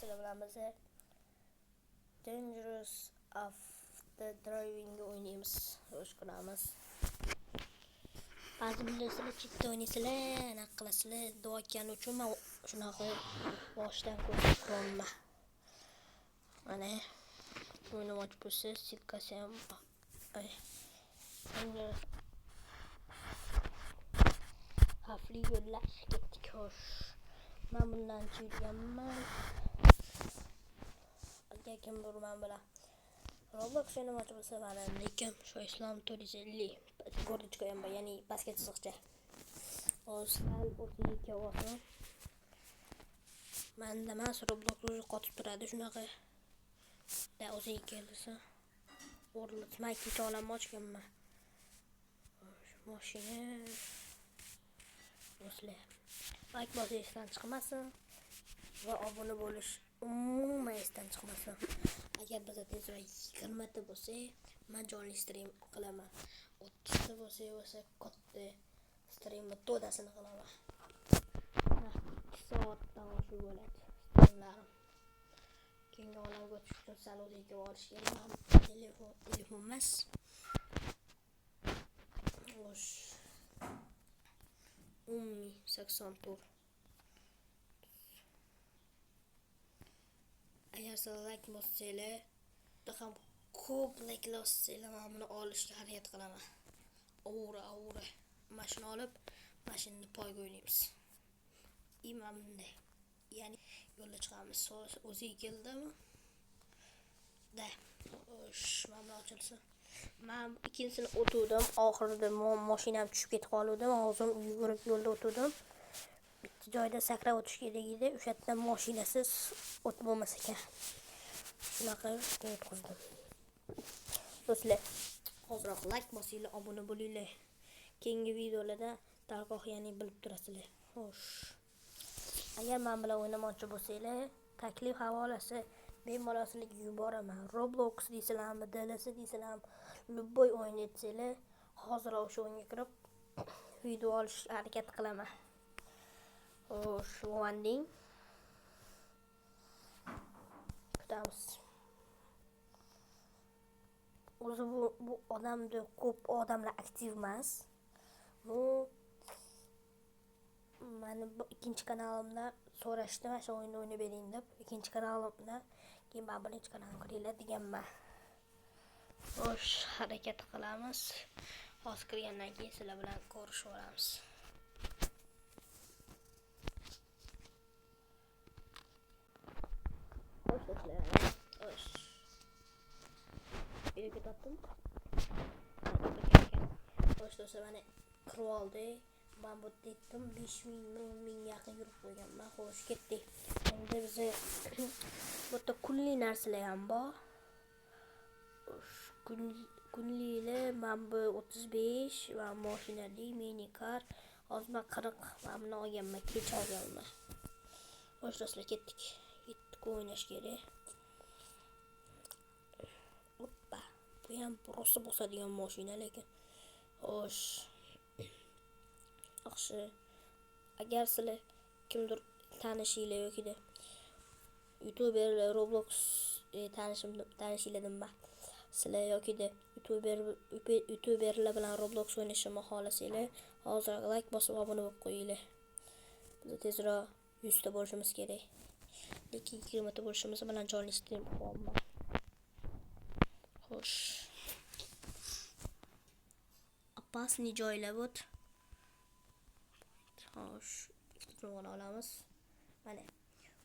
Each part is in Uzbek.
sizlar bilan biz Dangerous After Driving o'ynaymiz. Xo'sh ko'ramiz. Ba'zi bilasizlar chetda o'ynaysizlar, anaqa qilasizlar, duo etgani uchun men shunaqa boshdan ko'rsatib turibman. Mana o'ynamoqchi bo'lsangiz, silkasi ham xavfli yo'llar ketdik. Xo'sh, men bundan chiyganman. Lekin men bilan Roblox o'ynamoqchi bo'lsa, mana lekin shu Islom 450 ko'rib qo'yaman, ya'ni pastga chiziqcha. O'zal o'ziga bosib. Menda mas Roblox o'zi qotib turadi shunaqa. Da o'ziga kelsa, o'rnat mayki to'lam ochganman. Mashina o'slar. Like bosishdan chiqmasin va obuna bo'lish umuman esdan chiqmasin. Agar bizda tezroq 20 ta bo'lsa, men jonli stream qilaman. 30 ta bo'lsa katta stream to'dasini qilaman. 2 soatdan oshiq bo'ladi streamlarim. Keyingi olamga o'tish uchun sal o'ziga borish kerak. Telefon emas. Xo'sh. 80 Agar siz like bossangiz, ham ko'p like bossangiz, men buni olishga harakat qilaman. Avra. Mashina olib, mashinani poyga o'ynaymiz. Imamda. Ya'ni yo'lga chiqamiz. O'ziga keldimi? Da. Xo'sh, mana ochilsin. Men ikkinchisini o'tuvdim, oxirida mashinam tushib ketib qoldim. O'zim yugurib yo'lda o'tuvdim. Bitta joyda sakrab o'tish kerak edi. O'sha yerdan mashinasiz o't bo'lmas ekan. Shunaqa o'tkazdim. Do'stlar, hozirroq like bosinglar, obuna bo'linglar. Keyingi videolarda dargoh ya'ni bilib turasizlar. Xo'sh. Agar men bilan o'ynamoqchi bo'lsanglar, taklif havolasi bemalol sizlarga yuboraman. Roblox deysizlarmi, DLC deysizlarmi, любой o'yin etsanglar, hozirroq o'sha o'yinga kirib video olish harakat qilaman. Xo'sh, o'yning. Kutamiz. O'zi bu odamda ko'p odamlar aktiv emas. Bu meni ikkinchi kanalimda so'rashdi, mana shu o'yinni o'ynab bering deb. Ikkinchi kanalimda keyin men birinchi kanalimga kiringlar deganman. Xo'sh, harakat qilamiz. Hozir kirgandan keyin sizlar bilan ko'rishib olamiz. Xo'sh. Birga topdim. Xo'sh, do'stlar, mana kirib oldi. Ben bu dedim 5000 yaqin yurib qo'yganman. Xo'sh, ketdik. Endi biz bu yerda kunli narsalar ham bor. Kunlilar men bu 35 va mashinali mini kar hozir men 40 men buni olganman, kech olganman. Xo'sh, do'stlar, ketdik. O'ynash kerak. Hoppa. Bu ham rosa bosadigan mashina lekin. Xo'sh. Yaxshi. Agar sizlar kimdir tanishinglar yoki YouTuberlar Roblox tanishinglardan sizlar yoki YouTuberlar bilan Roblox o'ynashimni xohlasanglar, hozir like bosib obuna bo'lib qo'yinglar. Biz tezroq 100 ta bo'lishimiz kerak. Lekin 20 ta bo'lishimiz bilan jonli stream qilaman. Xo'sh. Opasniy joylar bor. Xo'sh, ikkitani olamiz. Mana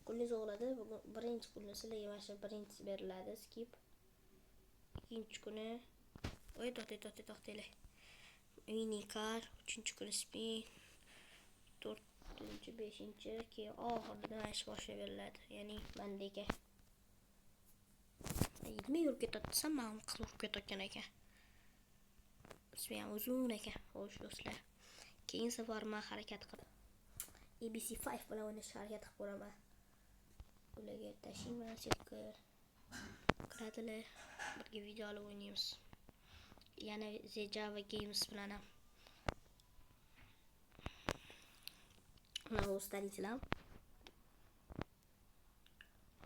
kunliz o'g'ladi. Bugun birinchi kunni sizlarga mana shu birinchi beriladi, skip. Ikkinchi kuni to'xtanglar. Mini kar, 3-kuni spin, 4-chi, 5-chi, keyin oxirida mana shu boshqa beriladi. Ya'ni mendagi 20 yurib ketadi, men qilib ketgan ekan. Ismi ham uzun ekan. Xo'sh, do'stlar. Keyin safar men harakat qilib EBC5 bilan o'ynashga harakat qilib ko'raman. Ularga tashiyman, silka kiradilar. Birga video olib o'ynaymiz. Yana The Java Games bilan ham. Mana o'zlaringizlar.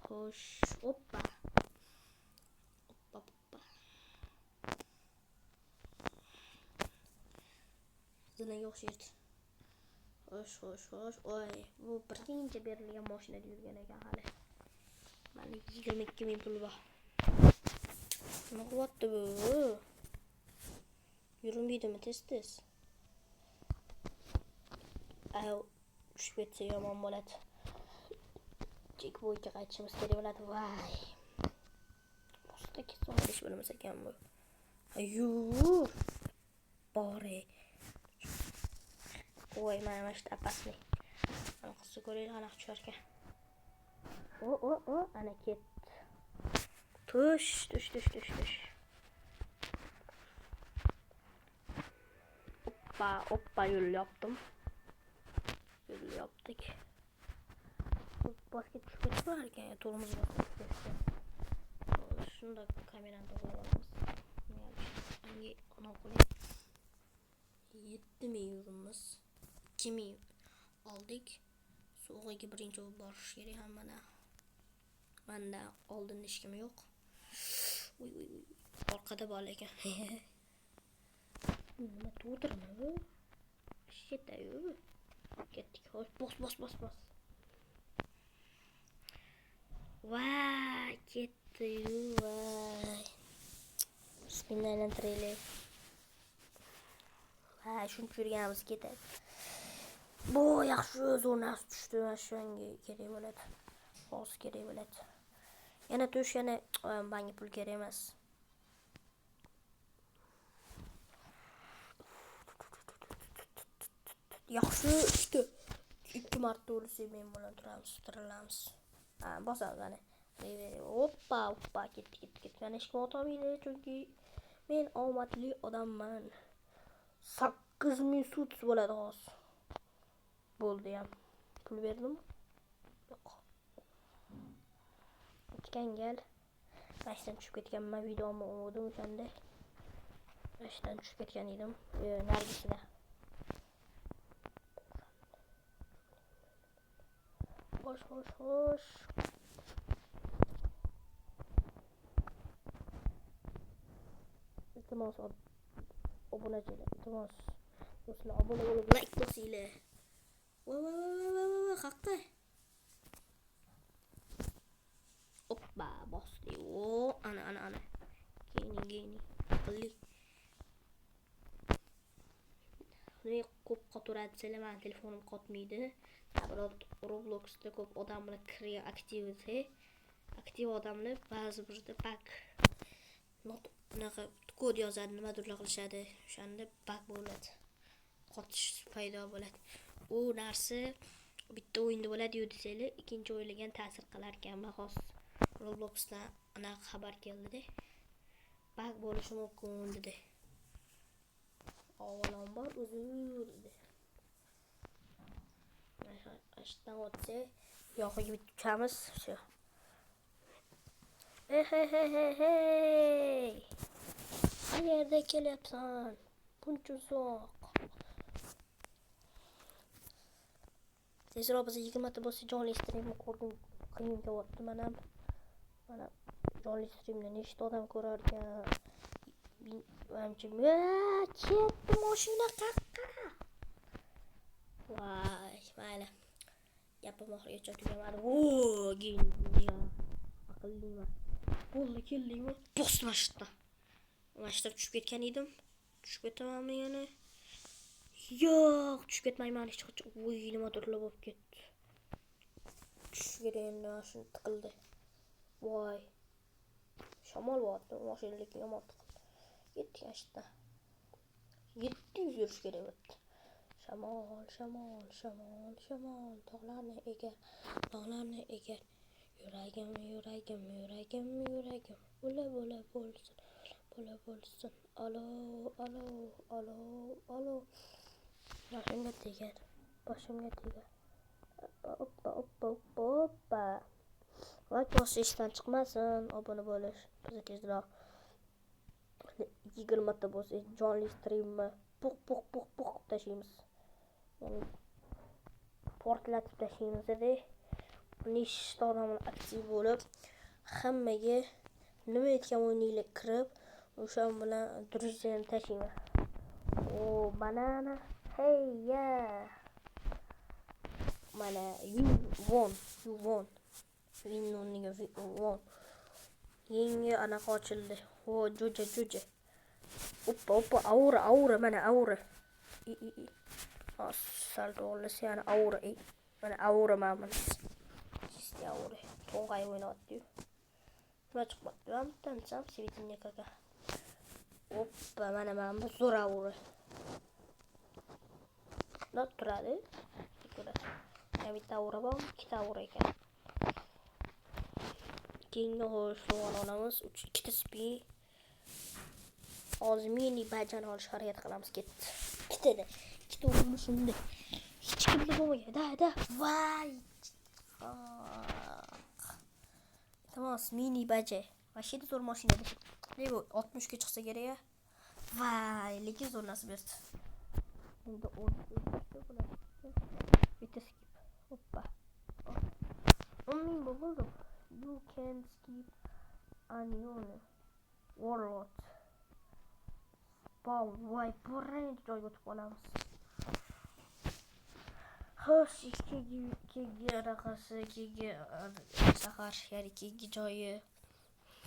xo'sh. Oppa. Oppa. Zinaga o'xshaydi. Xo'sh. Oy, bu birinchi berilgan mashinada yurgan ekan hali. Mana 22.000 pul bor. Nima qilyapti bu? Yurmaydimi tez? Tushib ketsa yomon bo'ladi. Chekboyga qaytishimiz kerak bo'ladi. Voy. Boshqa kesolish bo'lmasa ekan bu. Ayur. Bore. Voy, mana shu apasni. Ana qizga ko'raylik, ana tushar ekan. Ana ketdi. Tush. Oppa yo'l yaptık. Basket tushib ketib ekan, to'g'rimiz bor. Shunda kamerani to'g'rilamiz. Menga ona qo'ying. 7.000 euromiz. 2.000 oldik. So'g'iga birinchi borish kerak ham mana. Menda oldin hech kim yo'q. Uy. Orqada bor ekan. Nima to'dirmi bu? Shetayu. Ketdik. Xo'sh, bos. Vay, ketdi-yu, vay. Bismillahirrahmanirrahim. Vay, shuncha yurganimiz ketadi. Bu yaxshi zo'rnas tushdi, mashanga kerak bo'ladi. Hozir kerak bo'ladi. Yana tush, yana bangi pul kerak emas. Yaxshi tushdi. 2 marta o'lsa men bilan turamiz. Bosamiz ana. Oppa, ketdi. Mana hech kim o'tolmaydi, chunki men omadli odamman. 8.000 sut bo'ladi hozir. Bo'ldi ham. Pul berdimmi? Yo'q. O'tgan gal. Mashdan tushib ketganman, videomni o'rdim o'shanda. Mashdan tushib ketgan edim. Nargisida. Xo'sh. Iltimos obunachilar, iltimos do'stlar, obuna bo'lib like bosinglar. Voy, haqqa. Oppa, bosdi. Ana. Geni. Qilli. Men ko'p qoturadi, selaman, telefonim qotmaydi. Biroq Robloxda ko'p odamlar kiriyor, aktiv odamlar ba'zi birda bug bunaqa kod yozadi, nimadir qilishadi, o'shanda bug bo'ladi, qotish paydo bo'ladi. U narsa bitta o'yinda bo'ladi-yu desanglar, ikkinchi o'yinga ta'sir qilar ekan. Hozir Robloxda anaqa xabar keldi-da. Bug bo'lishi mumkin dedi. Avvalambor uzr dedi. Ashdan o'tsa, yo'qiga bitamiz. Shu. Hey. Qayerda kelyapsan? Buncha uzoq. Tezroq biz 20 ta bo'lsa jonli stream ko'rdim. Qiyin bo'lyapti mana jonli streamni nechta odam ko'rar ekan. Menimcha, ketdi mashina qaqqa. Voy, mayli. Gapim oxirigacha tugamadi. Geniya. Aqlliman. Bo'ldi, keldingmi? Bosmashda. Mashtab tushib ketgan edim. Tushib ketamanmi yana? Yo'q, tushib ketmayman hech qachon. Voy, nimadirlar bo'lib ketdi. Tushib endi mashina tiqildi. Voy. Shamol bo'pti, mashinaga yomon tiqildi. Ketdi ashta. 700 yurish kerak bo'ldi. Shamol, tog'larni egar. Yuragim. Bo'la bo'lsin. Alo. Boshimga tegar. Oppa. Like bosish ishdan chiqmasin, obuna bo'lish. Biz tezroq 20 ta bo'lsa jonli streamni puq tashlaymiz. Yani portlatib tashlaymiz dedi. nechta odamlar aktiv bo'lib, hammaga nima aytgan o'ynaylik kirib, o'sha bilan друзьяni tashlayman. O banana, hey yeah. Mana you won. Winning won. Yangi anaqa ochildi. O jo'ja. Oppa, aura, mana aura. Sal to'g'risi yana aura. Mana aura mana. Чисти aura. To'ng'ay o'ynayapti. Nima chiqibdi? Men tansam sevitinga kaka. Oppa, mana bu zo'r aura. Not turadi. Bitta aura bor, ikkita aura ekan. Keyingi xo'sh olamiz. 2 spi. Hozir mini bajani olishga harakat qilamiz. Ketdi. Ikkita o'g'li shunda. Hech kimda bo'lmagan. Da. Voy. Tamam, mini baja. Mashina zo'r mashinada. Ne bu? 60 ga chiqsa kerak. Voy, lekin zo'r nasib berdi. Endi bitta skip. Hoppa. bo'ldi. You can skip onion. Warlord. Spawn. Voy, birinchi joyga o'tib qolamiz. Xo'sh, ikkinchi anaqasi, ikkinchi safar, ya'ni ikkinchi joyi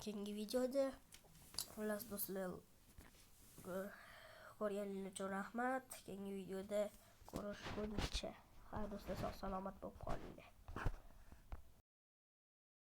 keyingi videoda. Xullas do'stlar, ko'rganingiz uchun rahmat. Keyingi videoda ko'rishguncha. Har do'stlar sog' salomat bo'lib qolinglar.